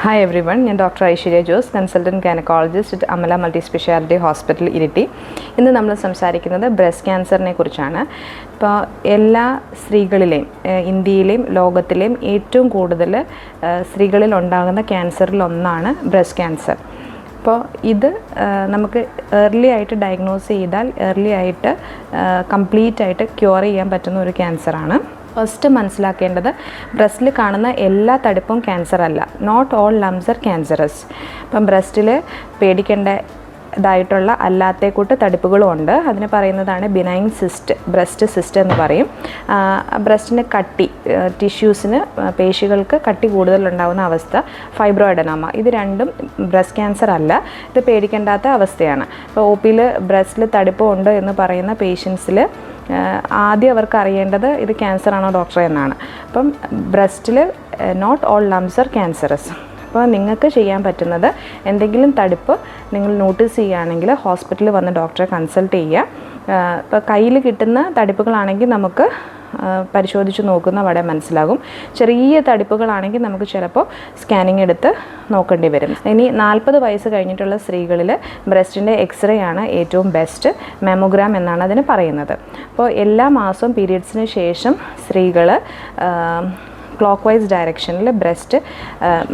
Hi everyone, I am Dr. Aishwarya Jose, Consultant Gynecologist at Amala Multi-Speciality Hospital, Iriti. ഇന്ന് നമ്മൾ സംസാരിക്കുന്നത് breast ക്യാൻസറിനെ കുറിച്ചാണ്. ഇപ്പോൾ എല്ലാ സ്ത്രീകളിലെയും ഇന്ത്യയിലെയും ലോകത്തിലെയും ഏറ്റവും കൂടുതൽ സ്ത്രീകളിൽ ഉണ്ടാകുന്ന ക്യാൻസറിൽ ഒന്നാണ് ബ്രസ്റ്റ് ക്യാൻസർ. അപ്പോൾ ഇത് നമുക്ക് ഏർലി ആയിട്ട് ഡയഗ്നോസ് ചെയ്താൽ ഏർലി ആയിട്ട് കംപ്ലീറ്റ് ആയിട്ട് ക്യൂർ ചെയ്യാൻ പറ്റുന്ന ഒരു ക്യാൻസറാണ്. ഫസ്റ്റ് മനസ്സിലാക്കേണ്ടത് ബ്രസ്റ്റിൽ കാണുന്ന എല്ലാ തടിപ്പും ക്യാൻസർ അല്ല. Not all lumps are cancerous. ഇപ്പം ബ്രസ്റ്റിൽ പേടിക്കേണ്ടതായിട്ടുള്ള അല്ലാത്തേക്കൂട്ട് തടിപ്പുകളും ഉണ്ട്. അതിന് പറയുന്നതാണ് ബിനൈൻ സിസ്റ്റ്, ബ്രസ്റ്റ് സിസ്റ്റ് എന്ന് പറയും. ബ്രസ്റ്റിന് കട്ടി, ടിഷ്യൂസിന് പേശികൾക്ക് കട്ടി കൂടുതലുണ്ടാകുന്ന അവസ്ഥ ഫൈബ്രോഅഡനോമ. ഇത് രണ്ടും ബ്രസ്റ്റ് ക്യാൻസർ അല്ല, ഇത് പേടിക്കേണ്ടാത്ത അവസ്ഥയാണ്. ഇപ്പോൾ ഒ പിയിൽ ബ്രസ്റ്റിൽ തടിപ്പ് ഉണ്ട് എന്ന് പറയുന്ന പേഷ്യൻസിൽ ആദ്യം അവർക്ക് അറിയേണ്ടത് ഇത് ക്യാൻസർ ആണോ ഡോക്ടറെ എന്നാണ്. അപ്പം ബ്രസ്റ്റിൽ not all lumps are cancerous. അപ്പോൾ നിങ്ങൾക്ക് ചെയ്യാൻ പറ്റുന്നത് എന്തെങ്കിലും തടിപ്പ് നിങ്ങൾ നോട്ടീസ് ചെയ്യുകയാണെങ്കിൽ ഹോസ്പിറ്റലിൽ വന്ന് ഡോക്ടറെ കൺസൾട്ട് ചെയ്യുക. ഇപ്പോൾ കയ്യിൽ കിട്ടുന്ന തടിപ്പുകളാണെങ്കിൽ നമുക്ക് പരിശോധിച്ച് നോക്കുന്ന അവിടെ മനസ്സിലാകും. ചെറിയ തടിപ്പുകളാണെങ്കിൽ നമുക്ക് ചിലപ്പോൾ സ്കാനിങ് എടുത്ത് നോക്കേണ്ടി വരും. ഇനി 40 വയസ്സ് കഴിഞ്ഞിട്ടുള്ള സ്ത്രീകളിൽ ബ്രസ്റ്റിൻ്റെ എക്സ്റേ ആണ് ഏറ്റവും ബെസ്റ്റ്. മാമോഗ്രാം എന്നാണ് അതിന് പറയുന്നത്. അപ്പോൾ എല്ലാ മാസവും പീരിയഡ്സിന് ശേഷം സ്ത്രീകൾ ക്ലോക്ക് വൈസ് ഡയറക്ഷനിൽ ബ്രസ്റ്റ്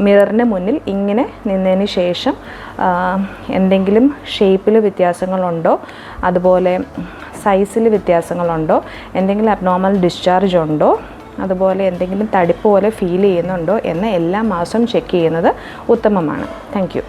മിററിന് മുന്നിൽ ഇങ്ങനെ നിന്നതിന് ശേഷം എന്തെങ്കിലും ഷേപ്പിൽ വ്യത്യാസങ്ങളുണ്ടോ, അതുപോലെ സൈസിൽ വ്യത്യാസങ്ങളുണ്ടോ, എന്തെങ്കിലും അബ്നോർമൽ ഡിസ്ചാർജ് ഉണ്ടോ, അതുപോലെ എന്തെങ്കിലും തടിപ്പ് പോലെ ഫീൽ ചെയ്യുന്നുണ്ടോ എന്ന് എല്ലാ മാസവും ചെക്ക് ചെയ്യുന്നത് ഉത്തമമാണ്. Thank you.